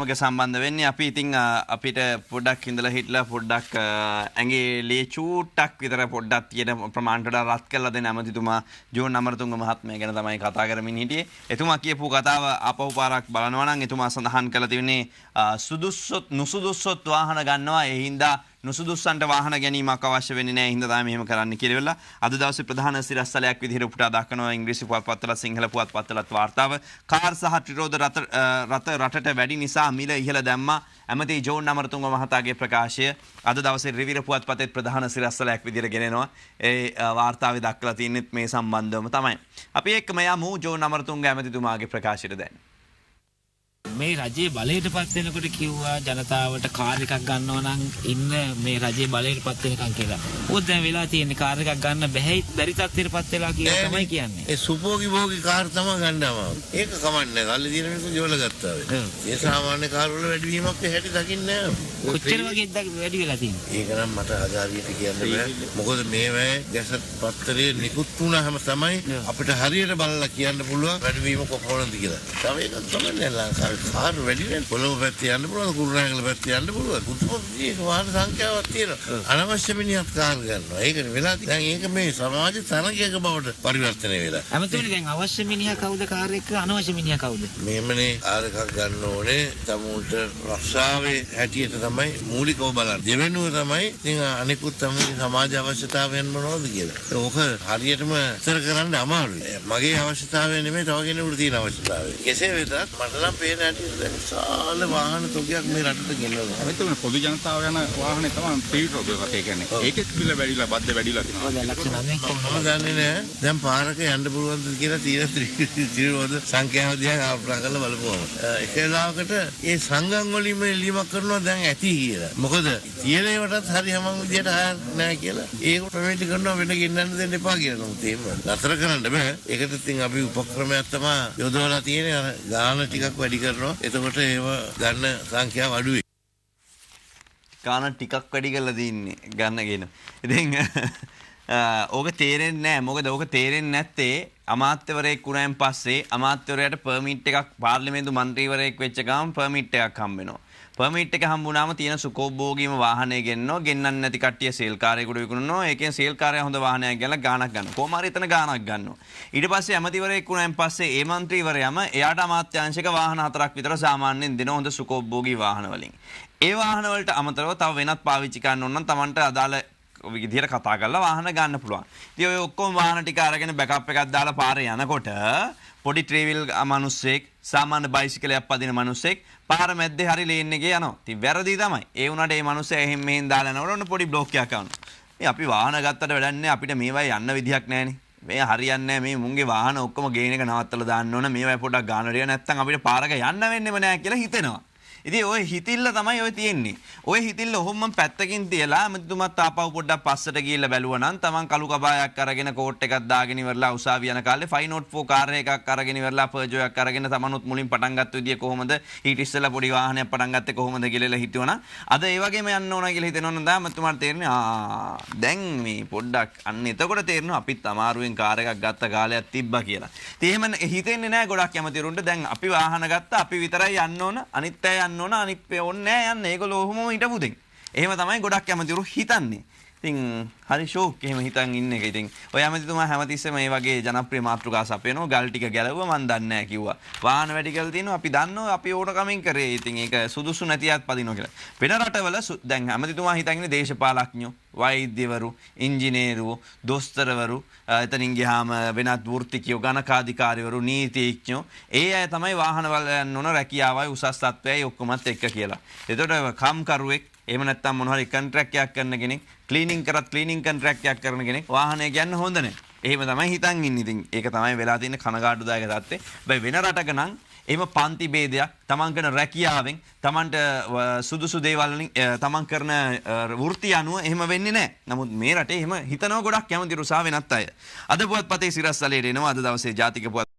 හුස්ම ක සම්බන්ධ වෙන්නේ අපි ඉතින් අපිට පොඩ්ඩක් ඉඳලා හිටලා පොඩ්ඩක් ඇඟේ ලේ චූට්ටක් විතර පොඩ්ඩක් තියෙන ප්‍රමාණයට රත් කරලා දෙන ඇමතිතුමා ජෝන් අමරතුංග මහත්මයා ගැන තමයි කතා කරමින් හිටියේ. එතුමා කියපු කතාව ආපහු පාරක් බලනවා නම් එතුමා සඳහන් කළා තියන්නේ සුදුස්සොත් නුසුදුස්සොත් වාහන ගන්නවා ඒ හින්දා නුසුදුස්සන්ට වාහන ගැනීමක් අවශ්‍ය වෙන්නේ නැහැ. හින්දා තමයි මෙහෙම කරන්න කියලා. අද දවසේ ප්‍රධාන සිරස්තලයක් විදිහට උපුටා දක්වනවා ඉංග්‍රීසි පුවත්පත්වල සිංහල පුවත්පත්වලත් වාර්තාව. කාර් සහ ත්‍රිරෝද රථ රටට වැඩි නිසා මිල ඉහළ දැම්මා. ඇමති ජෝන් අමරතුංග මහතාගේ ප්‍රකාශය අද දවසේ රිවිර පුවත්පතේ ප්‍රධාන සිරස්තලයක් විදිහට ගෙනෙනවා. ඒ වාර්තාවේ දක්වලා තියෙන්නේ මේ සම්බන්ධවම තමයි. අපි එක්කම යමු ජෝන් අමරතුංග ඇමතිතුමාගේ ප්‍රකාශයට දැන්. මේ රජයේ බලයට පත් වෙනකොට කිව්වා ජනතාවට කාර් එකක් ගන්නවා නම් ඉන්න මේ රජයේ බලයට පත් වෙනකන් කියලා. ඕක දැන් වෙලා තියෙන්නේ කාර් එකක් ගන්න බැරි තත්ත්වයට පත් වෙලා කියලා තමයි කියන්නේ. ඒ සුපෝගි භෝගි කාර් තමයි ගන්නවා. ඒක කමන්නේ. කල්ලි දින මිනිස්සු ජෝල ගත්තා වෙයි. ඒ සාමාන්‍ය කාර් වල වැඩි වීමක් හැටි දකින්නේ නැහැ. කොච්චර වගේ වැඩි වෙලා තියෙන්නේ. ඒක නම් මට අදාරියට කියන්න බෑ. මොකද මේවැ ගැසට් පත්තරේ නිකුත් වුණාම තමයි අපිට හරියට බලලා කියන්න පුළුවන් වැඩි වීම කොහොමද කියලා. තව ඒක තමයි ලංකාවේ කාර් වැඩි වෙන පොළොව පැත්තේ යන්න පුළුවන් කුරුණෑගල පැත්තේ යන්න පුළුවන් පුදුමයි වාහන සංඛ්‍යාවක් තියෙනවා අනවශ්‍ය මිනිහත් කාර් ගන්නවා ඒකනේ වෙලා දැන් ඒක මේ සමාජ තරගයක බවට පරිවර්තනය වෙලා අමතකනේ දැන් අවශ්‍ය මිනිහා කවුද කාර් එක අනවශ්‍ය මිනිහා කවුද මේමනේ කාර් එකක් ගන්න ඕනේ තමුන්ට රක්ෂාවේ හැටියට තමයි මූලිකව බලන්නේ දෙවෙනුව තමයි ඉතින් අනිකුත් තමයි සමාජ අවශ්‍යතාවයන් මොනවද කියලා ඕක හරියටම ඉතර කරන්න අමාරුයි මගේ අවශ්‍යතාවය නෙමෙයි තව කෙනෙකුට තියෙන අවශ්‍යතාවය කෙසේ වෙතත් මට නම් පේන විශාල වාහන තොගයක් මේ රටට ගෙනල්ලා. අනිත් පොදු ජනතාව යන වාහනේ තමයි ත්‍රිරෝද රථය කියන්නේ. ඒකෙත් පිළ වැඩිලා බද්ද වැඩිලා තියෙනවා. ඔය ලක්ෂණ නම් කොහොමද දන්නේ නැහැ. දැන් පාරක යන්න පුළුවන්ද කියලා තියෙන ත්‍රිරෝද සංඛ්‍යාව දිහා අප්‍රා කරලා බලපුවම. ඒක වෙලාවකට ඒ සංගම් වලින්ම එළියමක් කරනවා දැන් ඇති කියලා. මොකද තියෙන ඒවටත් හරි හැමං විදියට නැහැ කියලා. ඒක ප්‍රොමෙන්ට් කරනවා වෙන ගෙන්නන්න දෙන්න එපා කියලා. නමුත් එහෙම නතර කරන්න බෑ. ඒකට ඉතින් අපි උපක්‍රමයක් තමයි යොදවලා තියෙන්නේ. ගාන ටිකක් වැඩි කරනවා. එතකොට ඒව ගන්න සංඛ්‍යාව අඩුයි. ගාන ටිකක් වැඩි කරලා දින්නේ ගන්නගෙන. ඉතින් ඕක තේරෙන්නේ නැහැ. මොකද ඕක තේරෙන්නේ නැත්තේ අමාත්‍යවරයෙක් වුණාන් පස්සේ අමාත්‍යවරයාට පර්මිට් එකක් පාර්ලිමේන්තු මන්ත්‍රීවරයෙක් වෙච්ච ගමන් පර්මිට් එකක් හම්බ වෙනවා. පර්මිට් එක හම්බුනාම තියෙන සුකෝභෝගීම වාහනය ගෙන්නනවා. ගෙන්නන්න නැති කට්ටිය සේල් කාර්යයකට විකුණනවා. ඒකෙන් සේල් කාර්යය හොඳ වාහනයක් ගන්නලා ගාණක් ගන්නවා. කොහොම හරි එතන ගාණක් ගන්නවා. ඊට පස්සේ ඇමතිවරයෙක් වුණාන් පස්සේ ඒ මන්ත්‍රීවරයාම එයාට අමාත්‍යාංශික වාහන 4ක් විතර සාමාන්‍යයෙන් දෙන හොඳ සුකෝභෝගී වාහන වලින්. ඒ වාහන වලට අමතරව තව වෙනත් පාවිච්චි කරන්න ඕන නම් Tamanට අදාළ විදිහට කතා කරලා වාහන ගන්න පුළුවන්. ඉතින් ඔය ඔක්කොම වාහන ටික අරගෙන බෑකප් එකක් දාලා පාරේ යනකොට පොඩි ට්‍රේවිල් මිනිස්සෙක් සාමාන්‍ය බයිසිකලයක් පදින මිනිස්සෙක් පාර මැද්දේ හරි ලේන් එකේ යනවා. ඉතින් වැරදි තමයි. ඒ වුණාට මේ මිනිස්සයා එහෙන් මෙහෙන් දාලා යනකොට ඔන්න පොඩි බ්ලොක් එකක් ආවනවා. මේ අපි වාහන ගත්තට වැඩක් නැහැ. අපිට මේවයි යන්න විදිහක් නැහැනේ. මේ හරියන්නේ නැහැ. මේ මුන්ගේ වාහන ඔක්කොම ගේන එක නවත්තලා දාන්න ඕන. මේවයි පොඩ්ඩක් ගාන රිය නැත්තම් අපිට පාරක යන්න වෙන්නෙම නැහැ කියලා හිතෙනවා. ඉතින් ওই හිතිල්ල තමයි ඔය තියෙන්නේ. ඔය හිතිල්ල ඔහොම පැත්තකින් තියලා ඇමතිතුමත් ආපහු පොඩ්ඩක් පස්සට ගිහිල්ලා බැලුවා නම් Taman කළු කබායක් අරගෙන කෝට් එකක් දාගෙන ඉවරලා උසාවිය යන කාලේ 504 කාර් එකක් අරගෙන ඉවරලා පර්ජෝ එකක් අරගෙන Tamanුත් මුලින් පටන් ගත්ත විදිය කොහොමද ඊට ඉස්සෙල්ලා පොඩි වාහනයක් පටන් ගත්තේ කොහොමද කියලා හිතුවනම් අද ඒ වගේම යන්න ඕන කියලා හිතෙනවනම් ඇමතිතුමාට තේරෙන්නේ දැන් මේ පොඩ්ඩක් අන්න එතකොට තේරෙනවා අපිත් අමාරුවෙන් කාර් එකක් ගත්ත කාලයක් තිබ්බා කියලා. ඉතින් එහෙම හිතෙන්නේ නැහැ ගොඩක් ඇමතිවරුන්ට දැන් අපි වාහන ගත්තා අපි විතරයි යන්න ඕන අනිත් අය යන්න ඕන අනිත් ඕනේ නැහැ යන්න. ඒගොල්ලෝ ඔහොම හිටපු දෙන්. එහෙම තමයි ගොඩක් ඇමතිවරු හිතන්නේ. ඉතින් හරි ෂෝක් එහෙම හිතන් ඉන්න එක. ඉතින් ඔය ඇමතිතුමා හැමතිස්සෙම මේ වගේ ජනප්‍රිය මාතෘකා සපයනවා. ගල් ටික ගැලවුවා මන් දන්නේ නැහැ කිව්වා. වාහන වැඩි කරලා තියෙනවා අපි දන්නවා අපි ඕන කමින් කරේ. ඉතින් ඒක සුදුසු නැතිවත් පදිනවා කියලා. වෙන රටවල දැන් ඇමතිතුමා හිතන් ඉන්නේ දේශපාලඥයෝ, වෛද්‍යවරු, ඉංජිනේරුවෝ, දොස්තරවරු, එතනින් ගියාම වෙනත් වෘත්තිකයෝ, ගණකාධිකාරිවරු, නීතිඥයෝ ඒ අය තමයි වාහන වල යන්න ඕන රැකියාවයි උසස් තත්ත්වයයි ඔක්කොමත් එක්ක කියලා. එතකොට කම්කරුවෙක් එහෙම නැත්නම් මොන හරි කොන්ට්‍රැක්ට් එකක් කරන කෙනෙක් ක්ලීනින් කරත් ක්ලීනින් කොන්ට්‍රැක්ට් එකක් කරන කෙනෙක් වාහනය ගන්න හොඳ නැහැ. එහෙම තමයි හිතන් ඉන්නේ. ඉතින් ඒක තමයි වෙලා තියෙන කනගාටුදායක තත්ත්වේ. හැබැයි වෙන රටක නම් එහෙම පන්ති ભેදයක් තමන් කරන රැකියාවෙන් තමන්ට සුදුසු දේවල් වලින් තමන් කරන වෘත්තිය අනුව එහෙම වෙන්නේ නැහැ. නමුත් මේ රටේ එහෙම හිතනවා ගොඩක් කැමති රුසා වෙනත් අය. අද පුවත්පතේ සිරස්තලයට එනවා අද දවසේ ජාතික පුවත්